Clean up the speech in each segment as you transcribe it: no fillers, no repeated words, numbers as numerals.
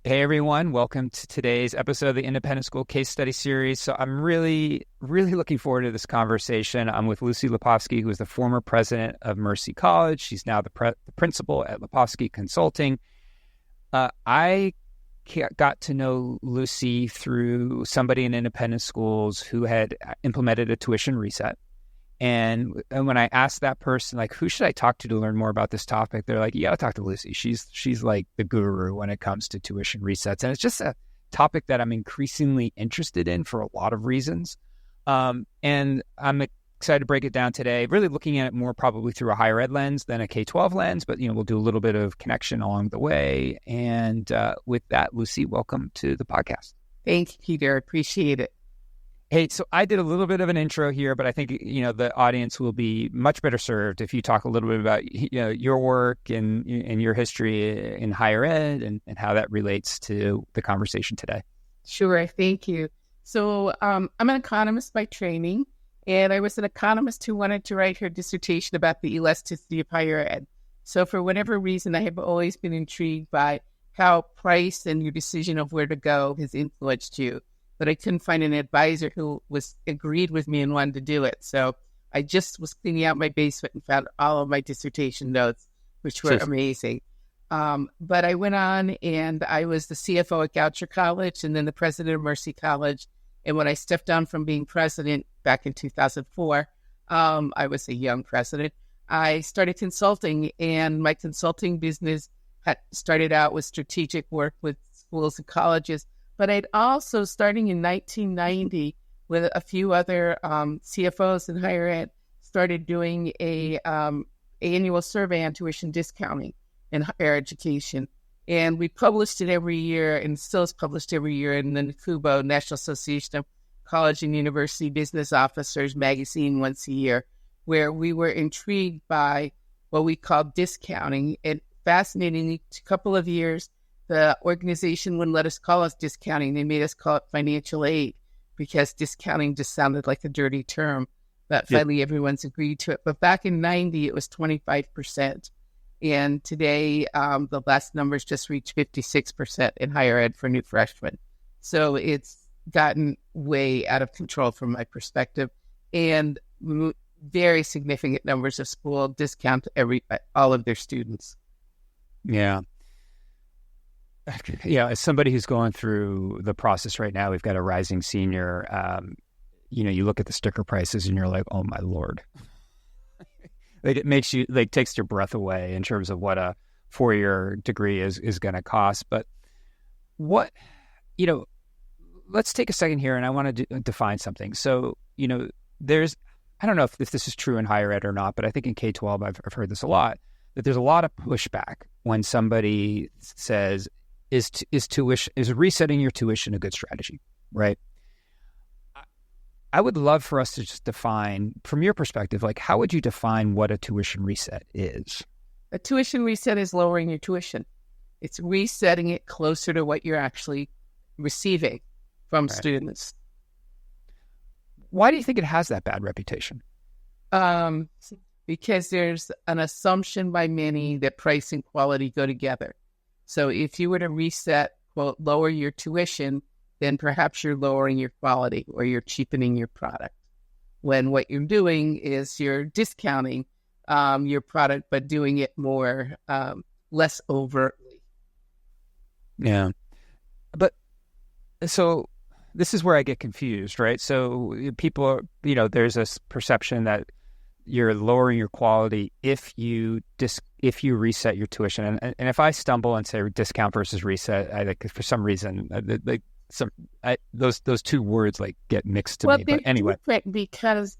Hey everyone, welcome to today's episode of the Independent School Case Study Series. So I'm really looking forward to this conversation. I'm with Lucie Lapovsky, who is the former president of Mercy College. She's now the principal at Lapovsky Consulting. I got to know Lucie through somebody in independent schools who had implemented a tuition reset. And when I asked that person, like, who should I talk to learn more about this topic? They're like, you got to talk to Lucie. She's like the guru when it comes to tuition resets. And it's just a topic that I'm increasingly interested in for a lot of reasons. And I'm excited to break it down today, really looking at it more probably through a higher ed lens than a K-12 lens. But, we'll do a little bit of connection along the way. And with that, Lucie, welcome to the podcast. Thank you, Peter. Appreciate it. Hey, so I did a little bit of an intro here, but I think, the audience will be much better served if you talk a little bit about, your work and your history in higher ed and how that relates to the conversation today. Sure. Thank you. So I'm an economist by training, and I was an economist who wanted to write her dissertation about the elasticity of higher ed. So for whatever reason, I have always been intrigued by how price and your decision of where to go has influenced you. But I couldn't find an advisor who agreed with me and wanted to do it. So I just was cleaning out my basement and found all of my dissertation notes, which were amazing. But I went on and I was the CFO at Goucher College and then the president of Mercy College. And when I stepped down from being president back in 2004, I was a young president. I started consulting, and my consulting business had started out with strategic work with schools and colleges. But I'd also, starting in 1990, with a few other CFOs in higher ed, started doing a annual survey on tuition discounting in higher education. And we published it every year, and still is published every year in the NACUBO, National Association of College and University Business Officers magazine, once a year, where we were intrigued by what we called discounting. And fascinatingly, a couple of years, the organization wouldn't let us call it discounting. They made us call it financial aid because discounting just sounded like a dirty term. But finally, everyone's agreed to it. But back in 90, it was 25%. And today, the last numbers just reached 56% in higher ed for new freshmen. So it's gotten way out of control from my perspective. And very significant numbers of school discount all of their students. Yeah. Yeah, as somebody who's going through the process right now, we've got a rising senior. You look at the sticker prices and you're like, oh my Lord. Like, it makes you, takes your breath away in terms of what a 4-year degree is going to cost. But let's take a second here, and I want to define something. So, there's, I don't know if this is true in higher ed or not, but I think in K-12, I've heard this a lot, that there's a lot of pushback when somebody says, is resetting your tuition a good strategy, right? I would love for us to just define, from your perspective, how would you define what a tuition reset is? A tuition reset is lowering your tuition. It's resetting it closer to what you're actually receiving from students. Why do you think it has that bad reputation? Because there's an assumption by many that price and quality go together. So if you were to reset, quote, lower your tuition, then perhaps you're lowering your quality or you're cheapening your product. When what you're doing is you're discounting your product, but doing it more, less overtly. Yeah. But so this is where I get confused, right? So people are, there's this perception that you're lowering your quality if you reset your tuition, and if I stumble and say discount versus reset, I think for some reason those two words get mixed to me. But anyway, because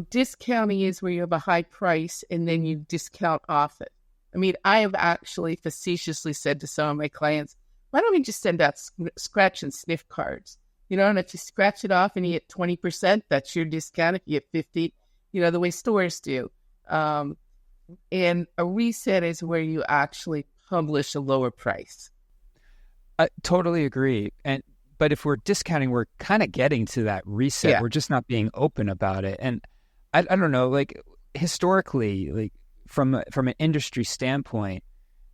discounting is where you have a high price and then you discount off it. I mean, I have actually facetiously said to some of my clients, "Why don't we just send out scratch and sniff cards? And if you scratch it off and you get 20%, that's your discount. If you get 50%." The way stores do. And a reset is where you actually publish a lower price. I totally agree. But if we're discounting, we're kind of getting to that reset. Yeah. We're just not being open about it. And I don't know, historically, from an industry standpoint,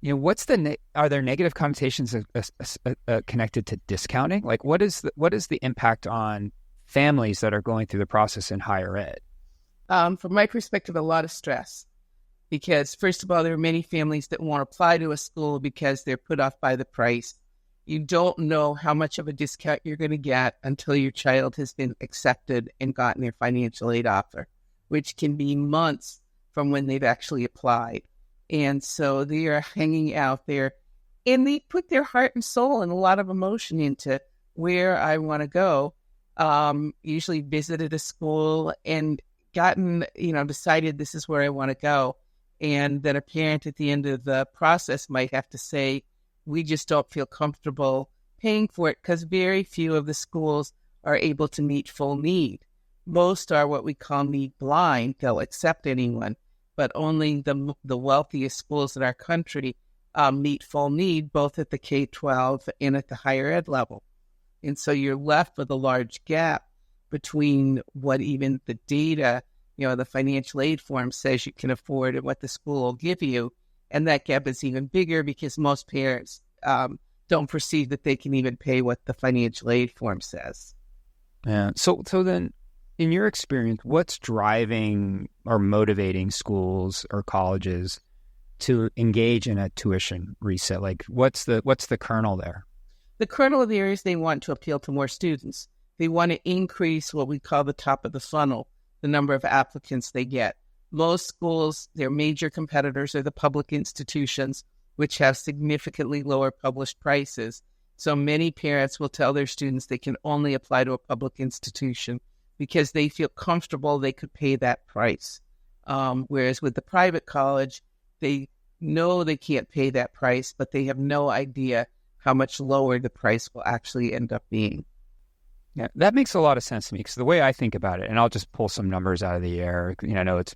what's are there negative connotations connected to discounting? Like, what is the impact on families that are going through the process in higher ed? From my perspective, a lot of stress. Because first of all, there are many families that won't apply to a school because they're put off by the price. You don't know how much of a discount you're going to get until your child has been accepted and gotten their financial aid offer, which can be months from when they've actually applied. And so they are hanging out there, and they put their heart and soul and a lot of emotion into where I want to go. Usually visited a school and gotten, decided this is where I want to go. And then a parent at the end of the process might have to say, we just don't feel comfortable paying for it because very few of the schools are able to meet full need. Most are what we call need blind. They'll accept anyone, but only the wealthiest schools in our country meet full need, both at the K-12 and at the higher ed level. And so you're left with a large gap between what even the data, the financial aid form says you can afford and what the school will give you. And that gap is even bigger because most parents don't perceive that they can even pay what the financial aid form says. Yeah. So then, in your experience, what's driving or motivating schools or colleges to engage in a tuition reset? Like, what's the kernel there? The kernel there is they want to appeal to more students. They want to increase what we call the top of the funnel, the number of applicants they get. Most schools, their major competitors are the public institutions, which have significantly lower published prices. So many parents will tell their students they can only apply to a public institution because they feel comfortable they could pay that price. Whereas with the private college, they know they can't pay that price, but they have no idea how much lower the price will actually end up being. Yeah, that makes a lot of sense to me because the way I think about it, and I'll just pull some numbers out of the air. I know it's,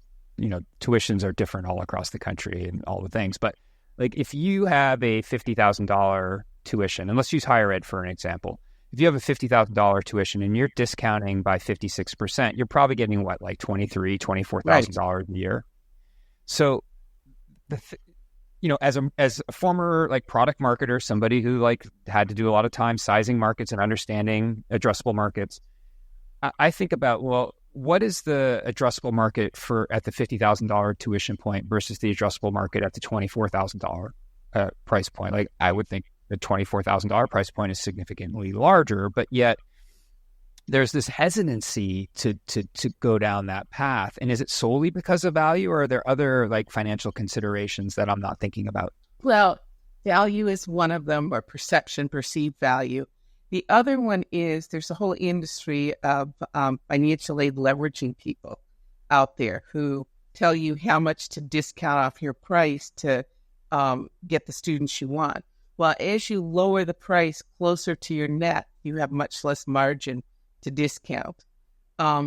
tuitions are different all across the country and all the things, but like if you have a $50,000 tuition, and let's use higher ed for an example. If you have a $50,000 tuition and you're discounting by 56%, you're probably getting what, like $23,000, $24,000 a year. So, as a former like product marketer, somebody who like had to do a lot of time sizing markets and understanding addressable markets, I think about, well, what is the addressable market at the $50,000 tuition point versus the addressable market at the $24,000 price point? Like I would think the $24,000 price point is significantly larger, but yet there's this hesitancy to go down that path. And is it solely because of value, or are there other like financial considerations that I'm not thinking about? Well, value is one of them, or perceived value. The other one is there's a whole industry of financial aid leveraging people out there who tell you how much to discount off your price to get the students you want. Well, as you lower the price closer to your net, you have much less margin to discount.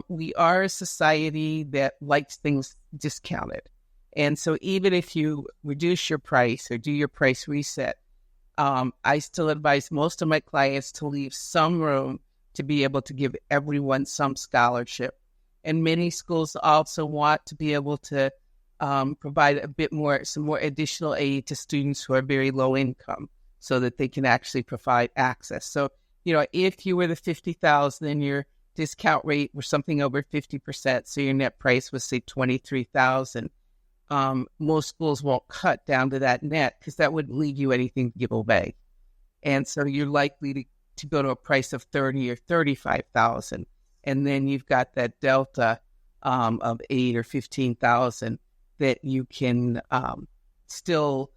We are a society that likes things discounted. And so even if you reduce your price or do your price reset, I still advise most of my clients to leave some room to be able to give everyone some scholarship. And many schools also want to be able to provide some more additional aid to students who are very low income so that they can actually provide access. So, if you were the 50,000 and your discount rate were something over 50%, so your net price was say 23,000, most schools won't cut down to that net because that wouldn't leave you anything to give away. And so you're likely to go to a price of 30 or 35,000. And then you've got that delta of 8 or 15,000 that you can still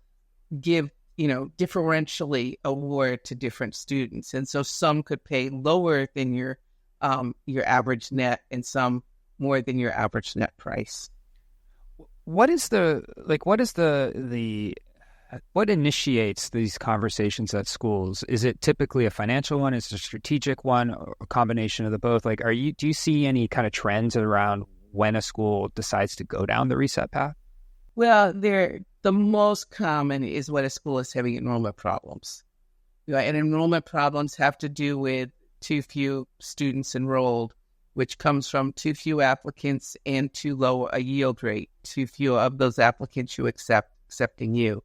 give, differentially award to different students. And so some could pay lower than your average net and some more than your average net price. What initiates these conversations at schools? Is it typically a financial one? Is it a strategic one, or a combination of the both? Like, do you see any kind of trends around when a school decides to go down the reset path? Well, the most common is when a school is having enrollment problems. And enrollment problems have to do with too few students enrolled, which comes from too few applicants and too low a yield rate, too few of those applicants you accepting you.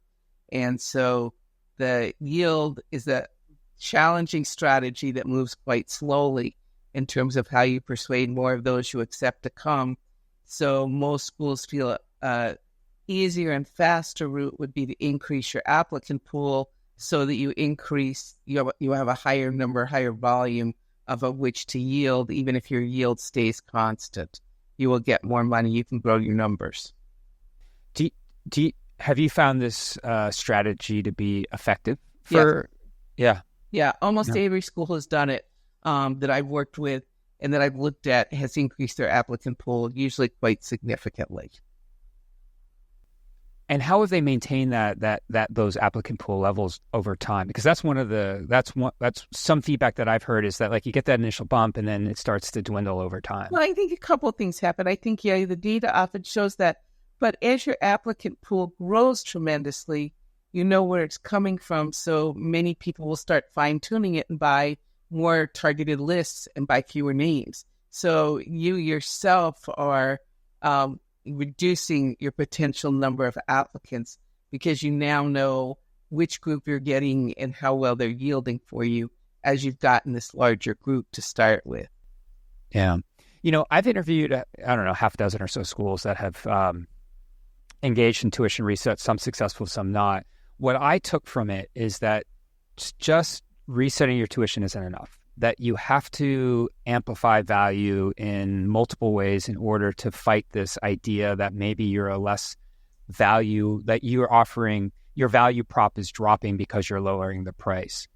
And so the yield is a challenging strategy that moves quite slowly in terms of how you persuade more of those you accept to come. So most schools feel easier and faster route would be to increase your applicant pool so that you have a higher number, higher volume of which to yield. Even if your yield stays constant, you will get more money. You can grow your numbers. Have you found this strategy to be effective? Yeah, almost every school has done it that I've worked with and that I've looked at has increased their applicant pool, usually quite significantly. And how have they maintained those applicant pool levels over time? Because that's some feedback that I've heard is that like you get that initial bump and then it starts to dwindle over time. Well, I think a couple of things happen. I think the data often shows that, but as your applicant pool grows tremendously, you know where it's coming from. So many people will start fine tuning it and buy more targeted lists and buy fewer names. So you yourself are reducing your potential number of applicants because you now know which group you're getting and how well they're yielding for you as you've gotten this larger group to start with. Yeah. I've interviewed, I don't know, half a dozen or so schools that have engaged in tuition reset, some successful, some not. What I took from it is that just resetting your tuition isn't enough, that you have to amplify value in multiple ways in order to fight this idea that maybe you're a less value, that you're offering, your value prop is dropping because you're lowering the price.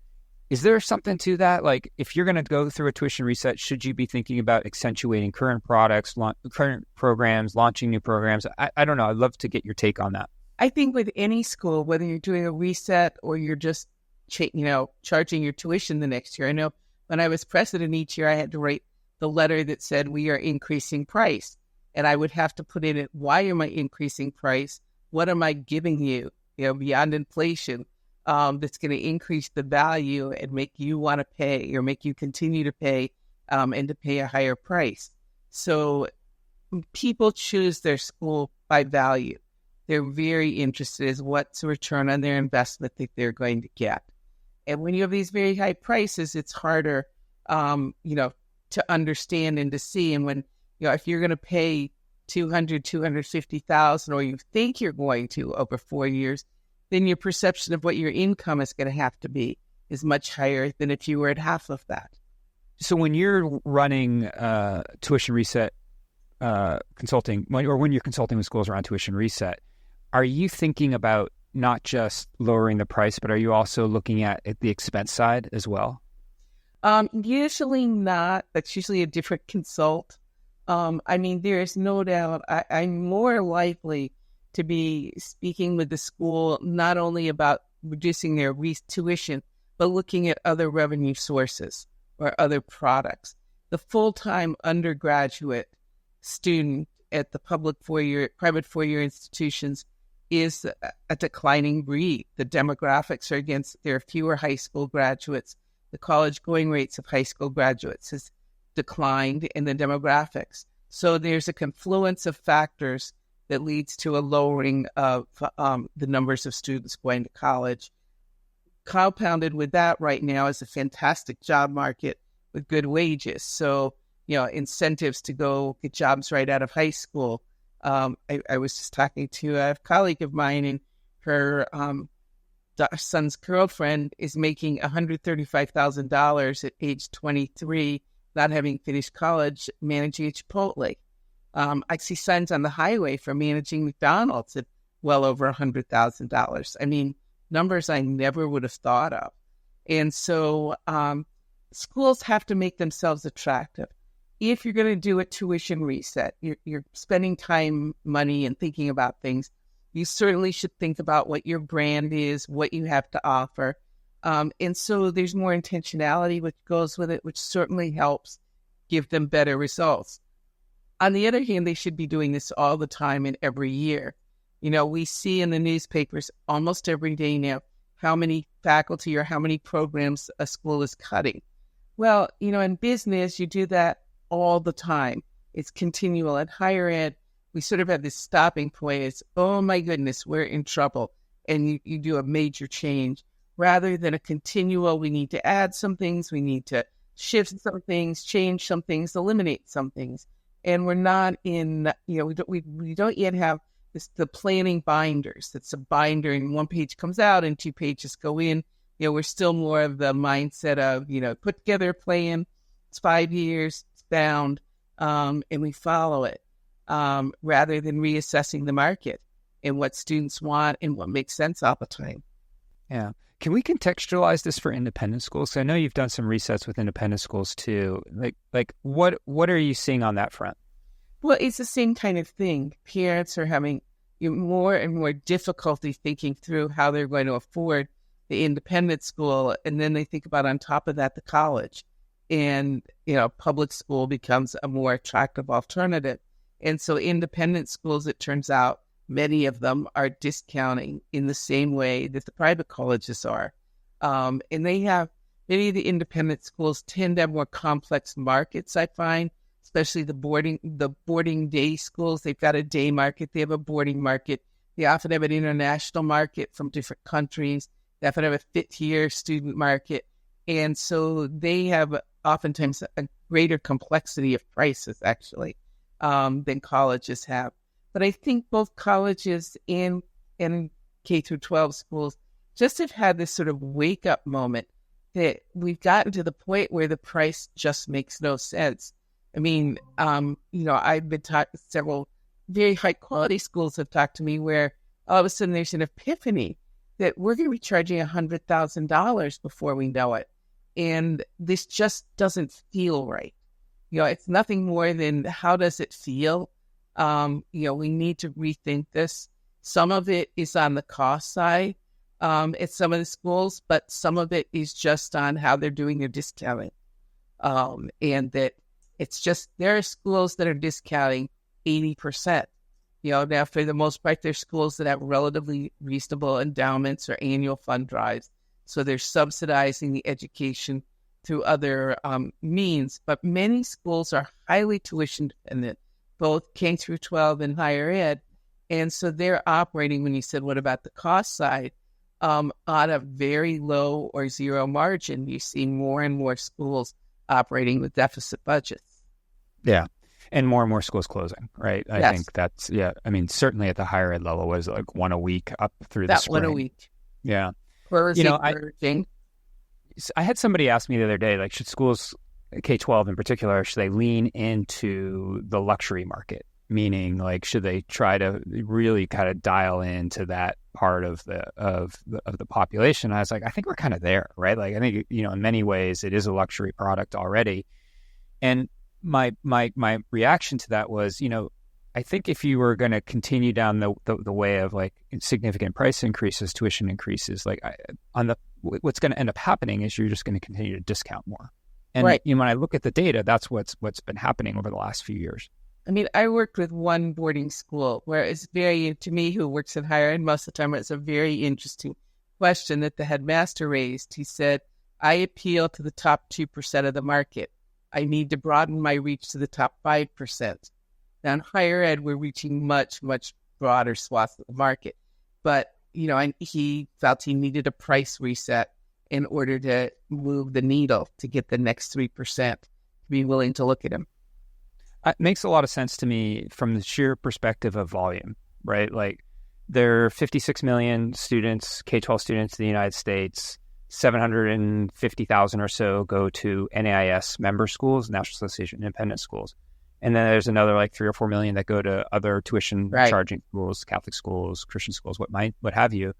Is there something to that? Like if you're going to go through a tuition reset, should you be thinking about accentuating current products, current programs, launching new programs? I don't know. I'd love to get your take on that. I think with any school, whether you're doing a reset or you're just, charging your tuition the next year. I know when I was president each year, I had to write the letter that said we are increasing price. And I would have to put in it, why am I increasing price? What am I giving you, beyond inflation, that's going to increase the value and make you want to pay or make you continue to pay and to pay a higher price. So people choose their school by value. They're very interested in what's the return on their investment that they're going to get. And when you have these very high prices, it's harder, to understand and to see. And when, if you're going to pay $250,000, or you think you're going to over 4 years, then your perception of what your income is going to have to be is much higher than if you were at half of that. So when you're running tuition reset consulting, or when you're consulting with schools around tuition reset, are you thinking about not just lowering the price, but are you also looking at the expense side as well? Usually not. That's usually a different consult. There is no doubt I'm more likely to be speaking with the school not only about reducing their tuition, but looking at other revenue sources or other products. The full-time undergraduate student at the private four-year institutions is a declining breed. The demographics are against, there are fewer high school graduates. The college going rates of high school graduates has declined in the demographics. So there's a confluence of factors that leads to a lowering of the numbers of students going to college. Compounded with that right now is a fantastic job market with good wages. So, incentives to go get jobs right out of high school. I was just talking to a colleague of mine, and her son's girlfriend is making $135,000 at age 23, not having finished college, managing a Chipotle. I see signs on the highway for managing McDonald's at well over $100,000. Numbers I never would have thought of. And so schools have to make themselves attractive. If you're going to do a tuition reset, you're spending time, money, and thinking about things, you certainly should think about what your brand is, what you have to offer. And so there's more intentionality which goes with it, which certainly helps give them better results. On the other hand, they should be doing this all the time and every year. We see in the newspapers almost every day now how many faculty or how many programs a school is cutting. Well, in business, you do that all the time. It's continual. At higher ed, we sort of have this stopping point. It's, oh my goodness, we're in trouble. and you do a major change rather than a continual, we need to add some things, we need to shift some things, change some things, eliminate some things. And we're not in, we don't yet have the planning binders. It's a binder and one page comes out and 2 pages go in. We're still more of the mindset of, put together a plan. It's 5 years, it's bound, and we follow it rather than reassessing the market and what students want and what makes sense all the time. Yeah. Can we contextualize this for independent schools? I know you've done some research with independent schools too. Like what are you seeing on that front? Well, it's the same kind of thing. Parents are having more and more difficulty thinking through how they're going to afford the independent school. And then they think about on top of that, the college. And, public school becomes a more attractive alternative. And so independent schools, it turns out, many of them are discounting in the same way that the private colleges are. And many of the independent schools tend to have more complex markets, I find, especially the boarding day schools. They've got a day market. They have a boarding market. They often have an international market from different countries. They often have a fifth-year student market. And so they have oftentimes a greater complexity of prices, actually, than colleges have. But I think both colleges and K through 12 schools just have had this sort of wake-up moment that we've gotten to the point where the price just makes no sense. I mean, I've been talking, several very high-quality schools have talked to me where all of a sudden there's an epiphany that we're going to be charging $100,000 before we know it. And this just doesn't feel right. It's nothing more than how does it feel? We need to rethink this. Some of it is on the cost side at some of the schools, but some of it is just on how they're doing their discounting. And that it's just, there are schools that are discounting 80%. Now for the most part, there's schools that have relatively reasonable endowments or annual fund drives. So they're subsidizing the education through other means. But many schools are highly tuition dependent, both K through 12 and higher ed. And so they're operating, when you said, what about the cost side, on a very low or zero margin. You see more and more schools operating with deficit budgets. Yeah. And more schools closing, right? I Yes. think that's, certainly at the higher ed level was like one a week up through the spring. That one a week. Yeah. Closing, I had somebody ask me the other day, like, should schools, K-12 in particular, should they lean into the luxury market? Meaning, like, should they try to really kind of dial into that part of the population? I was like, I think we're kind of there, right? Like, I think, in many ways it is a luxury product already. And my reaction to that was, I think if you were going to continue down the way of like significant price increases, tuition increases, like what's going to end up happening is you're just going to continue to discount more. And right. When I look at the data, that's what's been happening over the last few years. I mean, I worked with one boarding school where it's to me, who works in higher ed most of the time, it's a very interesting question that the headmaster raised. He said, I appeal to the top 2% of the market. I need to broaden my reach to the top 5%. Now in higher ed, we're reaching much, much broader swaths of the market. But, and he felt he needed a price reset in order to move the needle to get the next 3% to be willing to look at him. It makes a lot of sense to me from the sheer perspective of volume, right? Like, there are 56 million students, K-12 students in the United States. 750,000 or so go to NAIS member schools, National Association of Independent Schools. And then there's another like 3 or 4 million that go to other tuition charging schools, Catholic schools, Christian schools, what have you.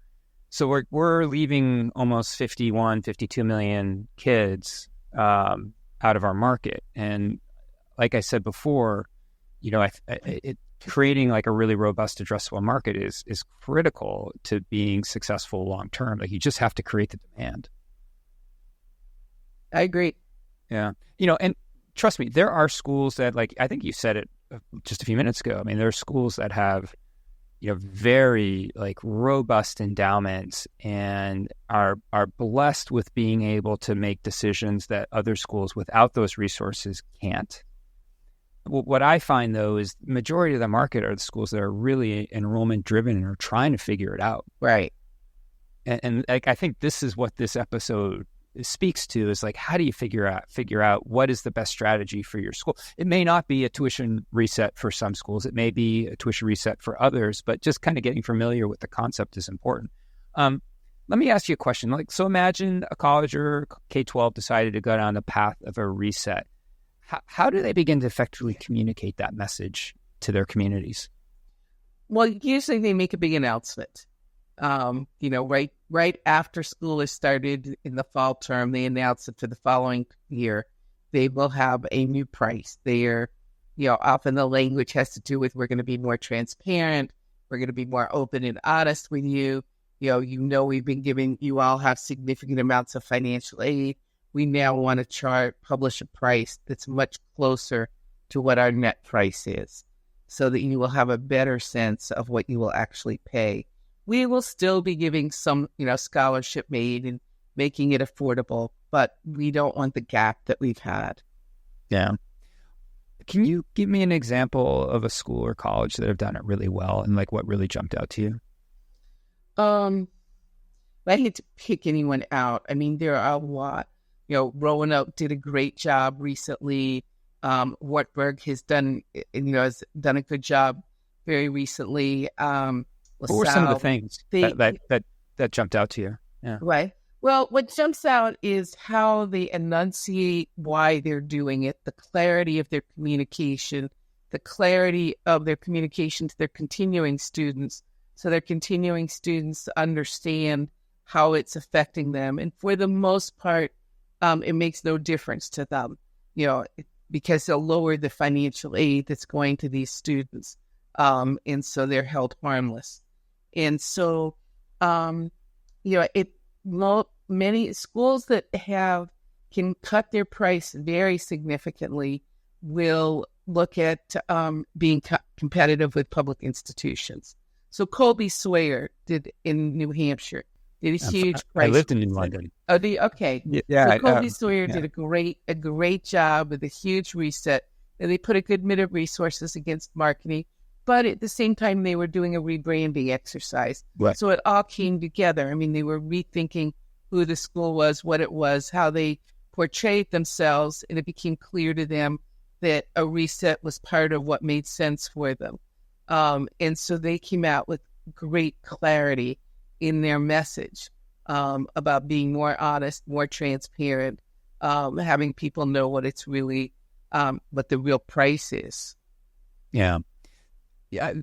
So we're leaving almost 52 million kids out of our market. And like I said before, creating like a really robust addressable market is critical to being successful long term. Like, you just have to create the demand. I agree. Yeah. And trust me, there are schools that, like, I think you said it just a few minutes ago. I mean, there are schools that have, very like robust endowments and are blessed with being able to make decisions that other schools without those resources can't. What I find, though, is the majority of the market are the schools that are really enrollment driven and are trying to figure it out. Right. and like, I think this is what this episode speaks to, is like, how do you figure out what is the best strategy for your school? It may not be a tuition reset for some schools. It may be a tuition reset for others, but just kind of getting familiar with the concept is important. Let me ask you a question. Like, so imagine a college or K-12 decided to go down the path of a reset. How do they begin to effectively communicate that message to their communities? Well, usually they make a big announcement. Right after school is started in the fall term, they announce it for the following year. They will have a new price. Often the language has to do with, we're going to be more transparent. We're going to be more open and honest with you. We've been giving, you all have significant amounts of financial aid. We now want to publish a price that's much closer to what our net price is, so that you will have a better sense of what you will actually pay. We will still be giving some, scholarship aid and making it affordable, but we don't want the gap that we've had. Yeah. Can you give me an example of a school or college that have done it really well, and like what really jumped out to you? I hate to pick anyone out. I mean, there are a lot. Roanoke did a great job recently. Wartburg has done a good job very recently. What were some of the things that jumped out to you? Yeah. Right. Well, what jumps out is how they enunciate why they're doing it, the clarity of their communication, to their continuing students, so their continuing students understand how it's affecting them. And for the most part, it makes no difference to them, because they'll lower the financial aid that's going to these students. And so they're held harmless. And so, many schools that can cut their price very significantly will look at being competitive with public institutions. So Colby Sawyer did in New Hampshire, did a huge price. I lived in New London. Oh, okay. Yeah. So Colby Sawyer did a great job with a huge reset, and they put a good bit of resources against marketing. But at the same time, they were doing a rebranding exercise. Right. So it all came together. I mean, they were rethinking who the school was, what it was, how they portrayed themselves, and it became clear to them that a reset was part of what made sense for them. And so they came out with great clarity in their message about being more honest, more transparent, having people know what it's really, what the real price is. Yeah. Yeah,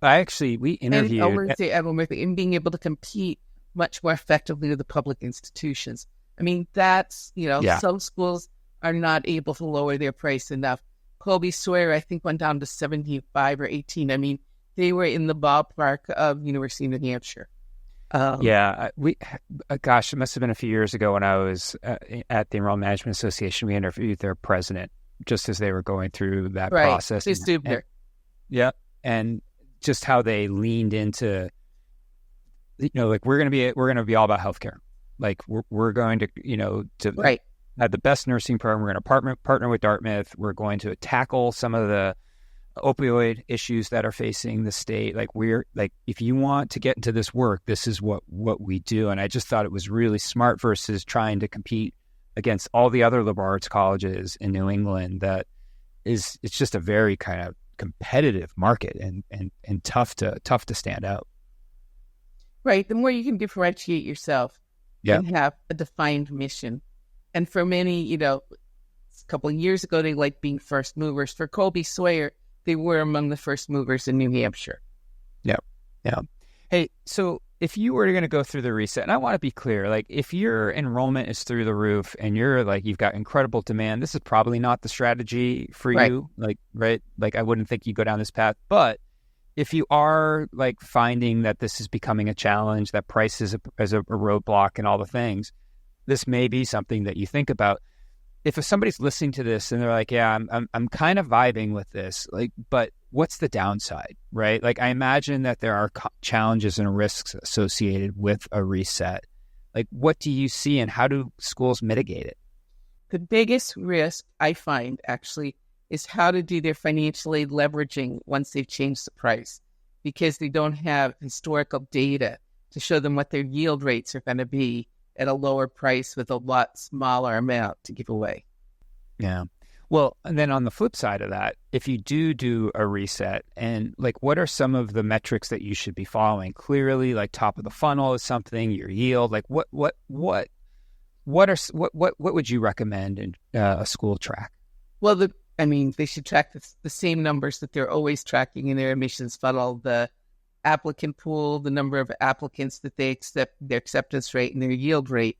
we interviewed... And being able to compete much more effectively with the public institutions. I mean, that's, some schools are not able to lower their price enough. Colby Sawyer, I think, went down to 75 or 18. I mean, they were in the ballpark of University of New Hampshire. It must have been a few years ago when I was at the Enrollment Management Association. We interviewed their president just as they were going through that process. And just how they leaned into, like, we're going to be all about healthcare. Like, we're going to have the best nursing program. We're going to partner with Dartmouth. We're going to tackle some of the opioid issues that are facing the state. Like, if you want to get into this work, this is what we do. And I just thought it was really smart versus trying to compete against all the other liberal arts colleges in New England. It's just a very kind of competitive market and tough to stand out. Right. The more you can differentiate yourself and have a defined mission. And for many, a couple of years ago, they liked being first movers. For Colby Sawyer, they were among the first movers in New Hampshire. Yeah. Yeah. Hey, so if you were going to go through the reset, and I want to be clear, like, if your enrollment is through the roof and you've got incredible demand, this is probably not the strategy for you. Like, right? Like, I wouldn't think you go down this path. But if you are like finding that this is becoming a challenge, that price is a roadblock and all the things, this may be something that you think about. If somebody's listening to this and they're like, yeah, I'm kind of vibing with this, like, but what's the downside, right? Like, I imagine that there are challenges and risks associated with a reset. Like, what do you see and how do schools mitigate it? The biggest risk I find actually is how to do their financial aid leveraging once they've changed the price, because they don't have historical data to show them what their yield rates are going to be at a lower price with a lot smaller amount to give away. Yeah. Well, and then on the flip side of that, if you do a reset, and like, what are some of the metrics that you should be following? Clearly, like top of the funnel is something, your yield. Like, what would you recommend in a school track? Well, they should track the same numbers that they're always tracking in their admissions funnel: the applicant pool, the number of applicants that they accept, their acceptance rate, and their yield rate.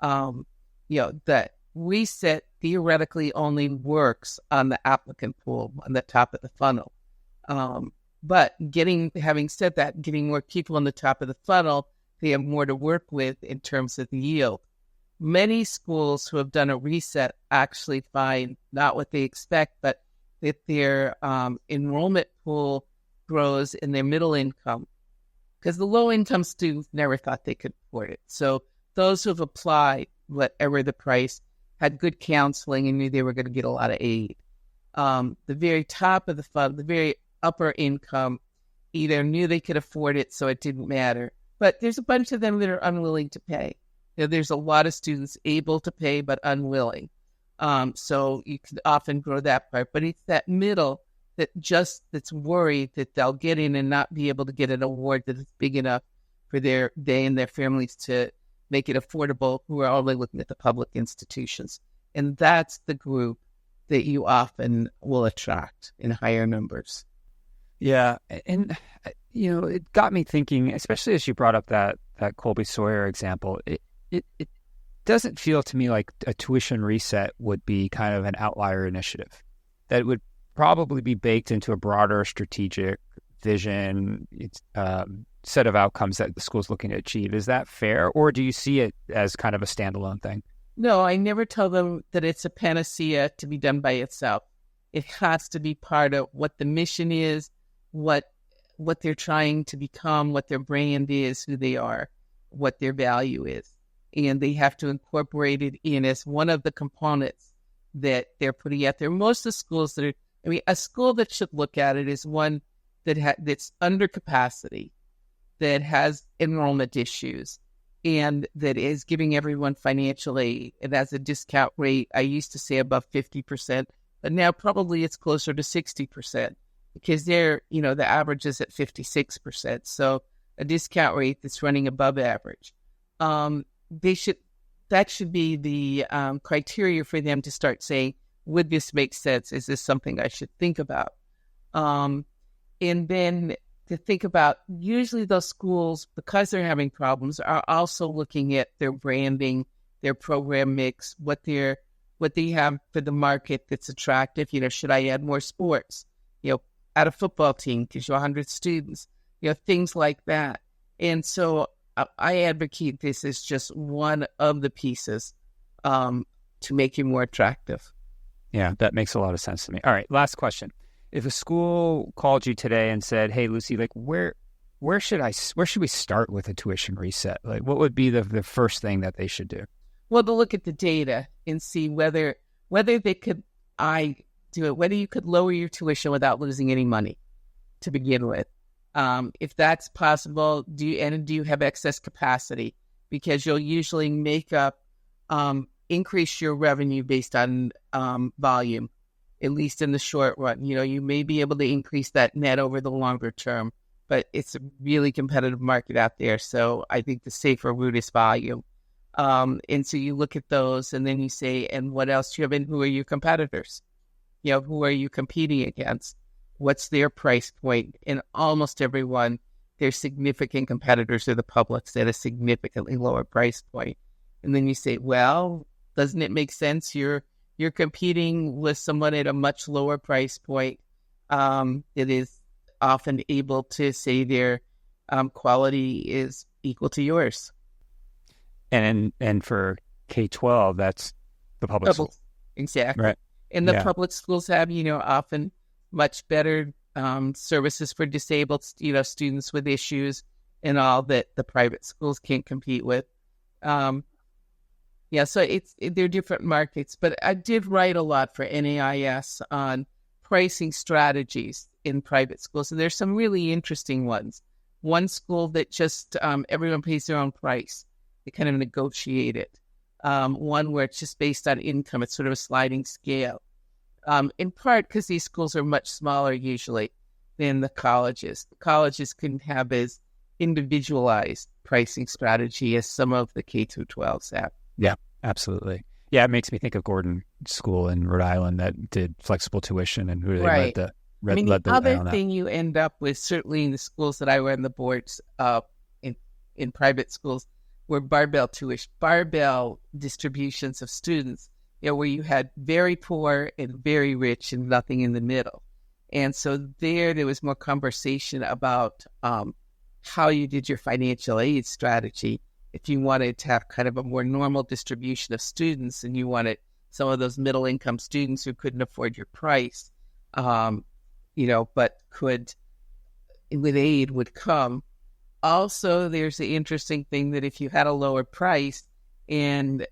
That reset theoretically only works on the applicant pool on the top of the funnel. But having said that, getting more people on the top of the funnel, they have more to work with in terms of the yield. Many schools who have done a reset actually find not what they expect, but that their enrollment pool grows in their middle income, because the low income students never thought they could afford it. So those who have applied, whatever the price, had good counseling and knew they were going to get a lot of aid. The very top of the fund, the very upper income, either knew they could afford it, so it didn't matter. But there's a bunch of them that are unwilling to pay. There's a lot of students able to pay but unwilling. So you could often grow that part. But it's that middle that's worried that they'll get in and not be able to get an award that is big enough for they and their families to make it affordable, who are only looking at the public institutions. And that's the group that you often will attract in higher numbers. Yeah. And, it got me thinking, especially as you brought up that Colby Sawyer example, it doesn't feel to me like a tuition reset would be kind of an outlier initiative. That it would probably be baked into a broader strategic vision, set of outcomes that the school's looking to achieve. Is that fair? Or do you see it as kind of a standalone thing? No, I never tell them that it's a panacea to be done by itself. It has to be part of what the mission is, what they're trying to become, what their brand is, who they are, what their value is. And they have to incorporate it in as one of the components that they're putting out there. Most of the schools a school that should look at it is one that's under capacity, that has enrollment issues, and that is giving everyone financial aid. It has a discount rate, I used to say above 50%, but now probably it's closer to 60%, because the average is at 56%. So a discount rate that's running above average. That should be the criteria for them to start saying, would this make sense? Is this something I should think about? And then to think about, usually those schools, because they're having problems, are also looking at their branding, their program mix, what they have for the market that's attractive. Should I add more sports? Add a football team because you're 100 students, things like that. And so I advocate this as just one of the pieces to make you more attractive. Yeah, that makes a lot of sense to me. All right, last question. If a school called you today and said, "Hey, Lucie, like where should we start with a tuition reset? Like, what would be the first thing that they should do?" Well, to look at the data and see whether they could do it, whether you could lower your tuition without losing any money to begin with. If that's possible, do you have excess capacity? Because you'll usually increase your revenue based on volume, at least in the short run. You may be able to increase that net over the longer term, but it's a really competitive market out there. So I think the safer route is volume. And so you look at those and then you say, and what else do you have? And who are your competitors? Who are you competing against? What's their price point? In almost everyone, their significant competitors are the publics at a significantly lower price point. And then you say, well, doesn't it make sense? You're competing with someone at a much lower price point. It is often able to say their quality is equal to yours. And for K-12, that's the public school. Exactly. Right. And the public schools have, often much better services for disabled, students with issues and all that the private schools can't compete with. So they're different markets. But I did write a lot for NAIS on pricing strategies in private schools. And there's some really interesting ones. one school that just everyone pays their own price. They kind of negotiate it. One where it's just based on income. It's sort of a sliding scale. In part because these schools are much smaller usually than the colleges. The colleges can have as individualized pricing strategy as some of the K-12s have. Yeah, absolutely. Yeah, it makes me think of Gordon School in Rhode Island that did flexible tuition and really Right. led the way other on that. thing you end up with, certainly in the schools that I were on the boards in private schools, were barbell distributions of students, where you had very poor and very rich and nothing in the middle. And so there was more conversation about how you did your financial aid strategy. If you wanted to have kind of a more normal distribution of students and you wanted some of those middle income students who couldn't afford your price, but could, with aid, would come. Also, there's the interesting thing that if you had a lower price and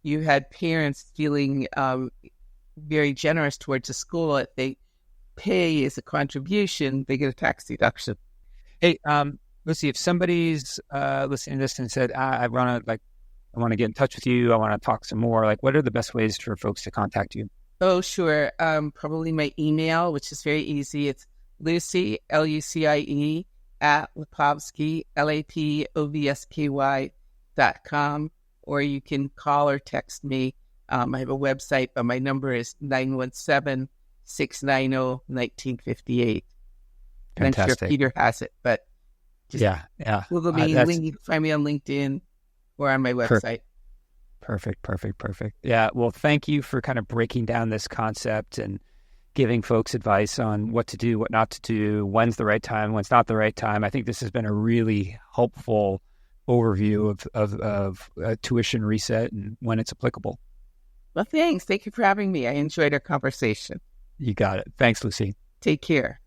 you had parents feeling very generous towards the school, if they pay as a contribution, they get a tax deduction. Hey, Lucie, if somebody's listening to this and said, I want to get in touch with you, I want to talk some more, like, what are the best ways for folks to contact you? Oh, sure. Probably my email, which is very easy. It's Lucie, Lucie, at Lapovsky, Lapovsky.com, or you can call or text me. I have a website, but my number is 917-690-1958. I'm sure Peter has it, but just Google me, find me on LinkedIn or on my website. Perfect. Yeah, well, thank you for kind of breaking down this concept and giving folks advice on what to do, what not to do, when's the right time, when's not the right time. I think this has been a really helpful overview of tuition reset and when it's applicable. Well, thanks. Thank you for having me. I enjoyed our conversation. You got it. Thanks, Lucie. Take care.